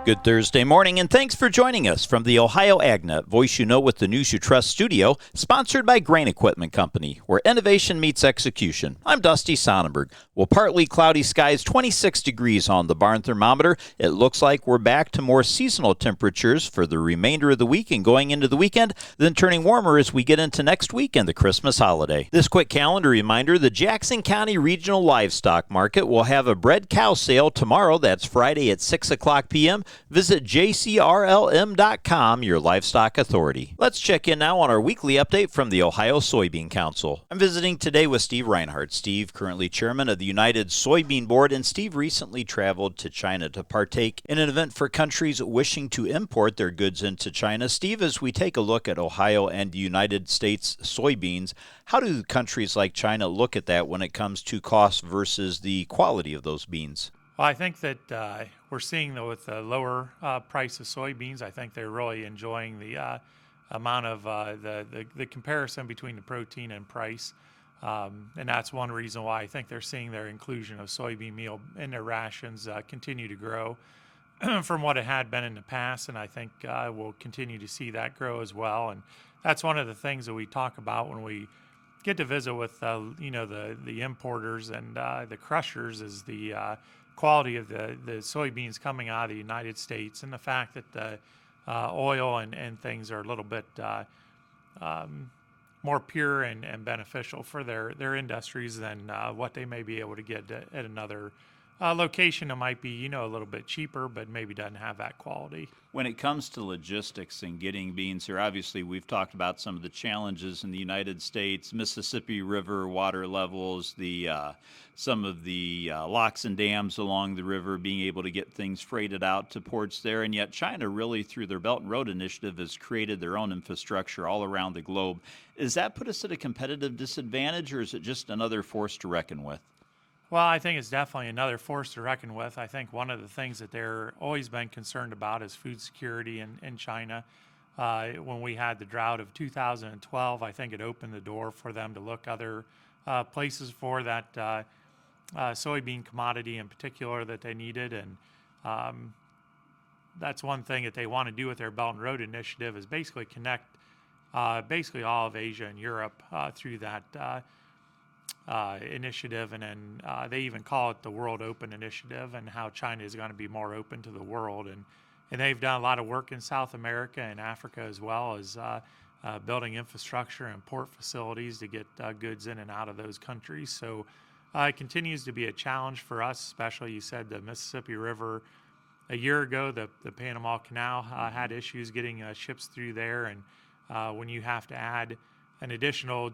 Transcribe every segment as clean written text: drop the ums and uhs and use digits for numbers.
Good Thursday morning, and thanks for joining us from the Ohio AgNet Voice You Know with the News You Trust studio, sponsored by Grain Equipment Company, where innovation meets execution. I'm Dusty Sonnenberg. Well, partly cloudy skies, 26 degrees on the barn thermometer. It looks like we're back to more seasonal temperatures for the remainder of the week and going into the weekend, then turning warmer as we get into next week and the Christmas holiday. This quick calendar reminder, the Jackson County Regional Livestock Market will have a bred cow sale tomorrow. That's Friday at 6 o'clock p.m. Visit jcrlm.com, your livestock authority. Let's check in now on our weekly update from the Ohio Soybean Council. I'm visiting today with Steve Reinhardt. Steve, currently chairman of the United Soybean Board, and Steve recently traveled to China to partake in an event for countries wishing to import their goods into China. Steve, as we take a look at Ohio and the United States soybeans, how do countries like China look at that when it comes to cost versus the quality of those beans? Well, I think that we're seeing, though, with the lower price of soybeans, I think they're really enjoying the amount of the comparison between the protein and price. And that's one reason why I think they're seeing their inclusion of soybean meal in their rations continue to grow from what it had been in the past. And I think we'll continue to see that grow as well. And that's one of the things that we talk about when we get to visit with, the importers and the crushers is the quality of the soybeans coming out of the United States, and the fact that the oil and things are a little bit more pure and beneficial for their industries than what they may be able to get at another location that might be, a little bit cheaper, but maybe doesn't have that quality. When it comes to logistics and getting beans here, obviously we've talked about some of the challenges in the United States, Mississippi River water levels, some of the locks and dams along the river, being able to get things freighted out to ports there. And yet China really, through their Belt and Road Initiative, has created their own infrastructure all around the globe. Does that put us at a competitive disadvantage, or is it just another force to reckon with? Well, I think it's definitely another force to reckon with. I think one of the things that they're always been concerned about is food security in China. When we had the drought of 2012, I think it opened the door for them to look other places for that soybean commodity in particular that they needed. And that's one thing that they want to do with their Belt and Road Initiative is basically connect basically all of Asia and Europe through that initiative, and then they even call it the World Open Initiative, and how China is going to be more open to the world. And they've done a lot of work in South America and Africa, as well as building infrastructure and port facilities to get goods in and out of those countries. So it continues to be a challenge for us, especially, you said, the Mississippi River. A year ago, the Panama Canal had issues getting ships through there, and when you have to add an additional,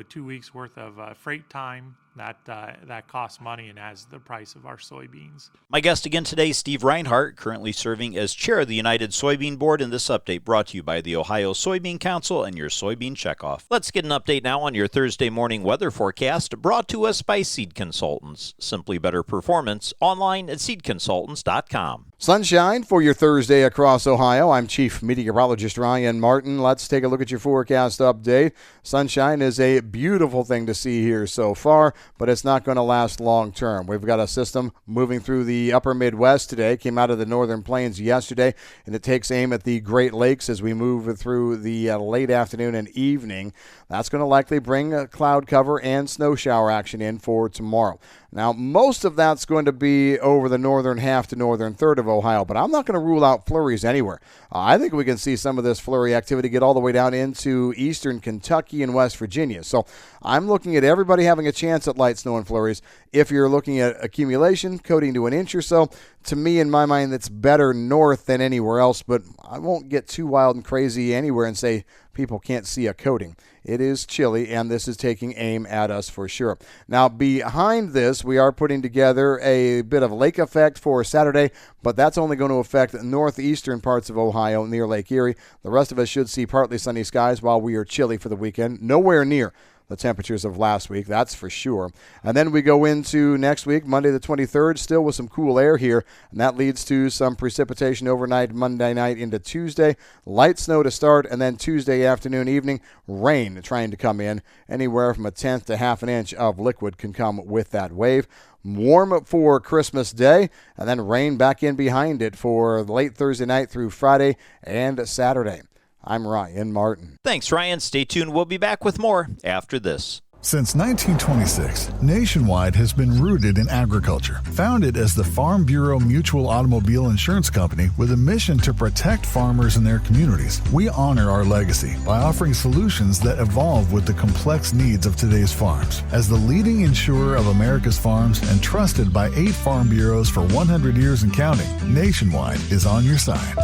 2 weeks worth of freight time, that costs money and adds the price of our soybeans. My guest again today, Steve Reinhardt, currently serving as chair of the United Soybean Board, and this update brought to you by the Ohio Soybean Council and your Soybean Checkoff. Let's get an update now on your Thursday morning weather forecast, brought to us by Seed Consultants. Simply better performance, online at seedconsultants.com. Sunshine for your Thursday across Ohio. I'm Chief Meteorologist Ryan Martin. Let's take a look at your forecast update. Sunshine is a beautiful thing to see here so far, but it's not going to last long term. We've got a system moving through the upper Midwest today, came out of the northern plains yesterday, and it takes aim at the Great Lakes as we move through the late afternoon and evening. That's going to likely bring cloud cover and snow shower action in for tomorrow. Now, most of that's going to be over the northern half to northern third of Ohio, but I'm not going to rule out flurries anywhere. I think we can see some of this flurry activity get all the way down into eastern Kentucky and West Virginia. So I'm looking at everybody having a chance at light snow and flurries. If you're looking at accumulation, coating to an inch or so, to me, in my mind, that's better north than anywhere else, but I won't get too wild and crazy anywhere and say people can't see a coating. It is chilly, and this is taking aim at us for sure. Now, behind this, we are putting together a bit of lake effect for Saturday, but that's only going to affect the northeastern parts of Ohio near Lake Erie. The rest of us should see partly sunny skies while we are chilly for the weekend. Nowhere near the temperatures of last week, that's for sure. And then we go into next week, Monday the 23rd, still with some cool air here, and that leads to some precipitation overnight Monday night into Tuesday. Light snow to start, and then Tuesday afternoon, evening, rain trying to come in. Anywhere from a tenth to half an inch of liquid can come with that wave. Warm for Christmas Day, and then rain back in behind it for late Thursday night through Friday and Saturday. I'm Ryan Martin. Thanks, Ryan. Stay tuned. We'll be back with more after this. Since 1926, Nationwide has been rooted in agriculture. Founded as the Farm Bureau Mutual Automobile Insurance Company with a mission to protect farmers and their communities, we honor our legacy by offering solutions that evolve with the complex needs of today's farms. As the leading insurer of America's farms and trusted by 8 farm bureaus for 100 years and counting, Nationwide is on your side.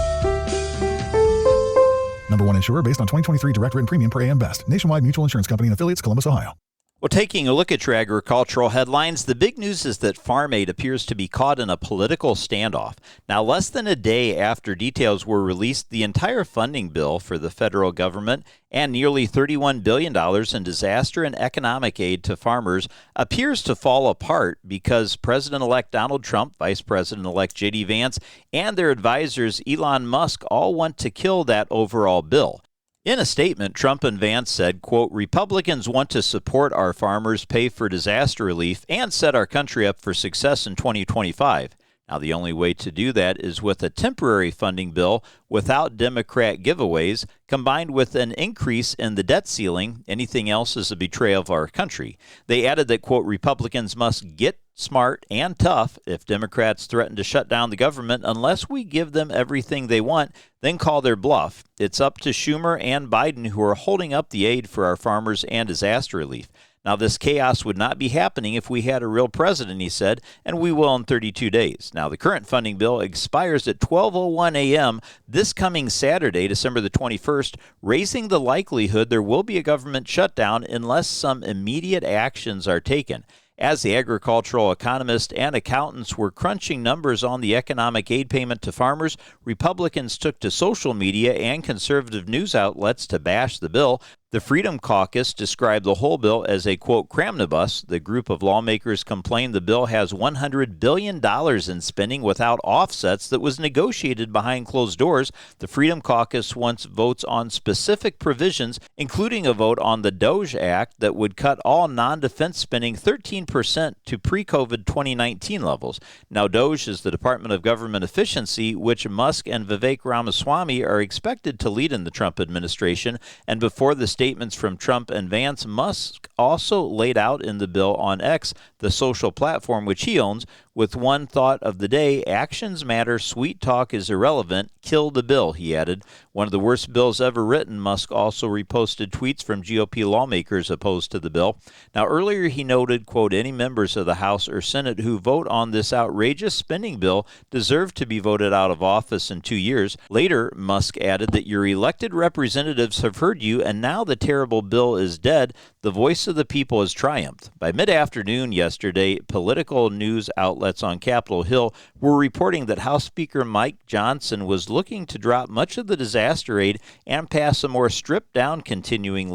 Number 1 insurer based on 2023 direct written premium per AM Best. Nationwide Mutual Insurance Company and affiliates, Columbus, Ohio. Well, taking a look at your agricultural headlines, the big news is that Farm Aid appears to be caught in a political standoff. Now, less than a day after details were released, the entire funding bill for the federal government and nearly $31 billion in disaster and economic aid to farmers appears to fall apart because President-elect Donald Trump, Vice President-elect J.D. Vance, and their advisors Elon Musk all want to kill that overall bill. In a statement, Trump and Vance said, quote, Republicans want to support our farmers, pay for disaster relief, and set our country up for success in 2025. Now, the only way to do that is with a temporary funding bill without Democrat giveaways, combined with an increase in the debt ceiling. Anything else is a betrayal of our country. They added that, quote, Republicans must get smart and tough if Democrats threaten to shut down the government unless we give them everything they want, then call their bluff. It's up to Schumer and Biden, who are holding up the aid for our farmers and disaster relief. Now, this chaos would not be happening if we had a real president, he said, and we will in 32 days. Now, the current funding bill expires at 12:01 a.m. this coming Saturday, December the 21st, raising the likelihood there will be a government shutdown unless some immediate actions are taken. As the agricultural economists and accountants were crunching numbers on the economic aid payment to farmers, Republicans took to social media and conservative news outlets to bash the bill. The Freedom Caucus described the whole bill as a, quote, cramnibus. The group of lawmakers complained the bill has $100 billion in spending without offsets that was negotiated behind closed doors. The Freedom Caucus wants votes on specific provisions, including a vote on the DOGE Act that would cut all non-defense spending 13% to pre-COVID 2019 levels. Now, DOGE is the Department of Government Efficiency, which Musk and Vivek Ramaswamy are expected to lead in the Trump administration, and before the statements from Trump and Vance, Musk also laid out in the bill on X, the social platform which he owns, with one thought of the day: actions matter, sweet talk is irrelevant, kill the bill, he added. One of the worst bills ever written. Musk also reposted tweets from GOP lawmakers opposed to the bill. Now, earlier he noted, quote, any members of the House or Senate who vote on this outrageous spending bill deserve to be voted out of office in 2 years. Later, Musk added that your elected representatives have heard you, and now the terrible bill is dead. The voice of the people has triumphed. By mid-afternoon yesterday, political news outlets on Capitol Hill were reporting that House Speaker Mike Johnson was looking to drop much of the disaster aid and pass a more stripped-down continuing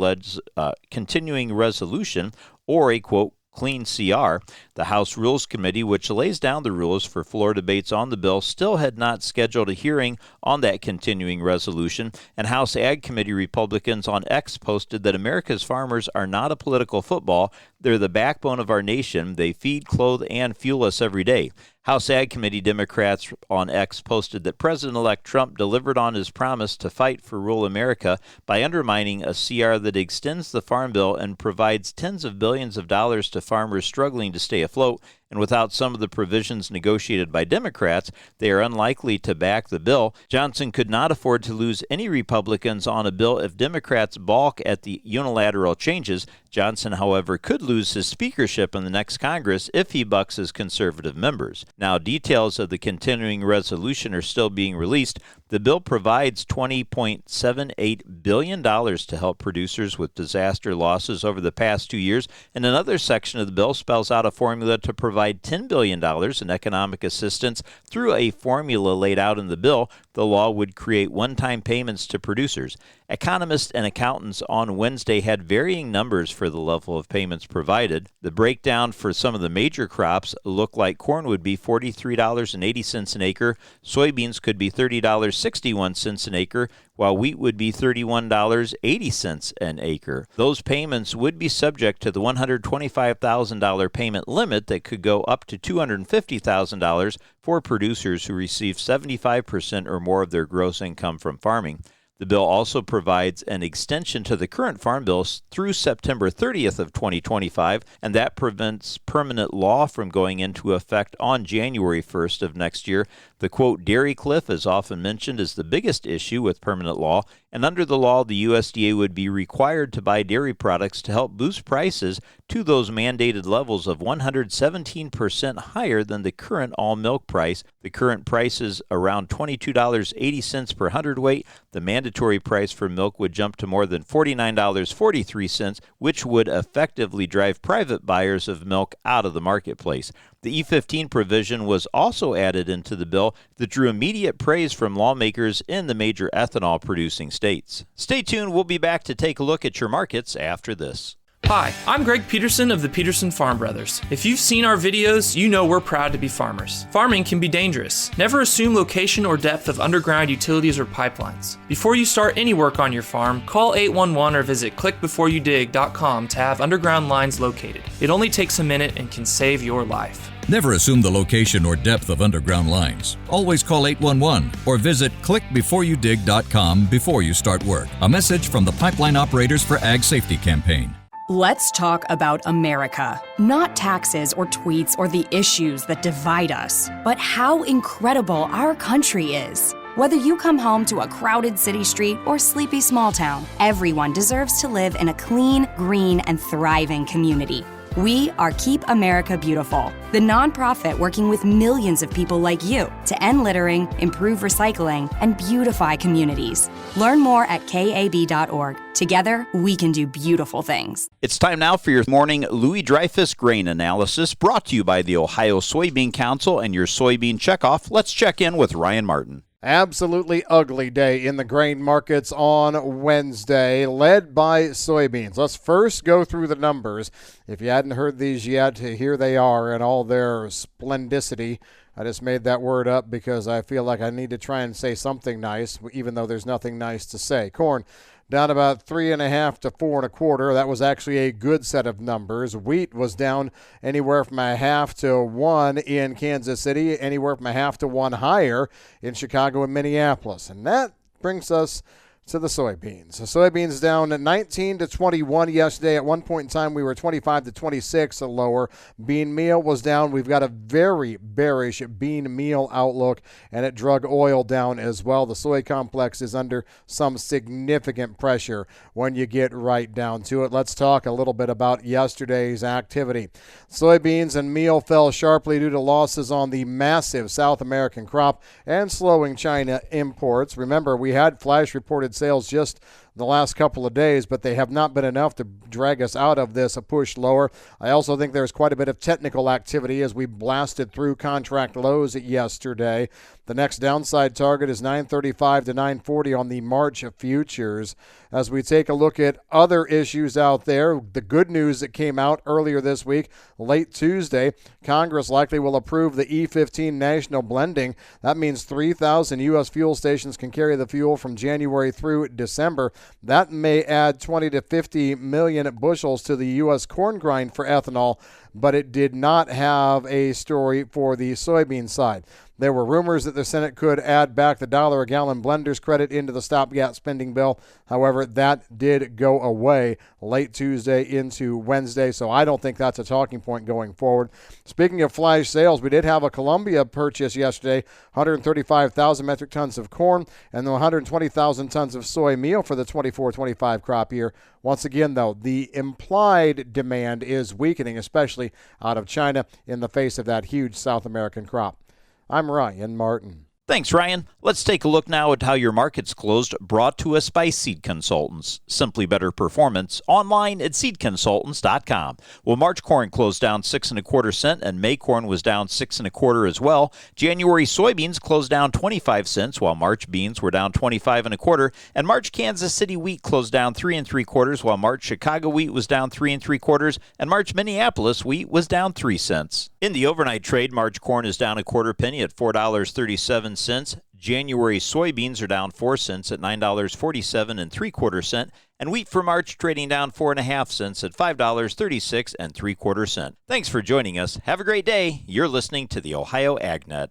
resolution, or a, quote, clean CR. The House Rules Committee, which lays down the rules for floor debates on the bill, still had not scheduled a hearing on that continuing resolution, and House Ag Committee Republicans on X posted that America's farmers are not a political football. They're the backbone of our nation. They feed, clothe, and fuel us every day. House Ag Committee Democrats on X posted that President-elect Trump delivered on his promise to fight for rural America by undermining a CR that extends the Farm Bill and provides tens of billions of dollars to farmers struggling to stay afloat. And without some of the provisions negotiated by Democrats, they are unlikely to back the bill. Johnson could not afford to lose any Republicans on a bill if Democrats balk at the unilateral changes. Johnson, however, could lose his speakership in the next Congress if he bucks his conservative members. Now, details of the continuing resolution are still being released. The bill provides $20.78 billion to help producers with disaster losses over the past 2 years, and another section of the bill spells out a formula to provide $10 billion in economic assistance through a formula laid out in the bill. The law would create one-time payments to producers. Economists and accountants on Wednesday had varying numbers for the level of payments provided. The breakdown for some of the major crops looked like corn would be $43.80 an acre, soybeans could be $30.61 an acre, while wheat would be $31.80 an acre. Those payments would be subject to the $125,000 payment limit that could go up to $250,000 for producers who receive 75% or more of their gross income from farming. The bill also provides an extension to the current farm bills through September 30th of 2025, and that prevents permanent law from going into effect on January 1st of next year. The, quote, dairy cliff is often mentioned as the biggest issue with permanent law, and under the law, the USDA would be required to buy dairy products to help boost prices to those mandated levels of 117% higher than the current all-milk price. The current price is around $22.80 per hundredweight. The mandatory price for milk would jump to more than $49.43, which would effectively drive private buyers of milk out of the marketplace. The E15 provision was also added into the bill that drew immediate praise from lawmakers in the major ethanol-producing states. Stay tuned. We'll be back to take a look at your markets after this. Hi, I'm Greg Peterson of the Peterson Farm Brothers. If you've seen our videos, you know we're proud to be farmers. Farming can be dangerous. Never assume location or depth of underground utilities or pipelines. Before you start any work on your farm, call 811 or visit clickbeforeyoudig.com to have underground lines located. It only takes a minute and can save your life. Never assume the location or depth of underground lines. Always call 811 or visit clickbeforeyoudig.com before you start work. A message from the Pipeline Operators for Ag Safety campaign. Let's talk about America. Not taxes or tweets or the issues that divide us, but how incredible our country is. Whether you come home to a crowded city street or sleepy small town, everyone deserves to live in a clean, green, and thriving community. We are Keep America Beautiful, the nonprofit working with millions of people like you to end littering, improve recycling, and beautify communities. Learn more at kab.org. Together, we can do beautiful things. It's time now for your morning Louis Dreyfus grain analysis, brought to you by the Ohio Soybean Council and your soybean checkoff. Let's check in with Ryan Martin. Absolutely ugly day in the grain markets on Wednesday, led by soybeans. Let's first go through the numbers. If you hadn't heard these yet, here they are in all their splendidity. I just made that word up because I feel like I need to try and say something nice, even though there's nothing nice to say. Corn down about 3.5 to 4 1/4. That was actually a good set of numbers. Wheat was down anywhere from 0.5 to 1 in Kansas City, anywhere from 0.5 to 1 higher in Chicago and Minneapolis. And that brings us to the soybeans. The soybeans down 19 to 21 yesterday. At one point in time, we were 25 to 26 lower. Bean meal was down. We've got a very bearish bean meal outlook, and it drug oil down as well. The soy complex is under some significant pressure when you get right down to it. Let's talk a little bit about yesterday's activity. Soybeans and meal fell sharply due to losses on the massive South American crop and slowing China imports. Remember, we had flash reported sales just the last couple of days, but they have not been enough to drag us out of this a push lower. I also think there's quite a bit of technical activity as we blasted through contract lows yesterday. The next downside target is 935 to 940 on the March futures. As we take a look at other issues out there, the good news that came out earlier this week, late Tuesday, Congress likely will approve the E15 national blending. That means 3,000 U.S. fuel stations can carry the fuel from January through December. That may add 20 to 50 million bushels to the U.S. corn grind for ethanol, but it did not have a story for the soybean side. There were rumors that the Senate could add back the $1 a gallon blender's credit into the stopgap spending bill. However, that did go away late Tuesday into Wednesday, so I don't think that's a talking point going forward. Speaking of flash sales, we did have a Columbia purchase yesterday, 135,000 metric tons of corn and 120,000 tons of soy meal for the 24-25 crop year. Once again, though, the implied demand is weakening, especially out of China in the face of that huge South American crop. I'm Ryan Martin. Thanks, Ryan. Let's take a look now at how your markets closed, brought to us by Seed Consultants. Simply better performance, online at seedconsultants.com. Well, March corn closed down 6 1/4 cents, and May corn was down 6 1/4 as well. January soybeans closed down 25 cents, while March beans were down 25 1/4, and March Kansas City wheat closed down 3 3/4, while March Chicago wheat was down 3 3/4, and March Minneapolis wheat was down 3 cents. In the overnight trade, March corn is down 1/4 penny at $4.37. January soybeans are down 4 cents at $9.47 3/4 cents, and wheat for March trading down 4 1/2 cents at $5.36 3/4 cents. Thanks for joining us. Have a great day. You're listening to the Ohio AgNet.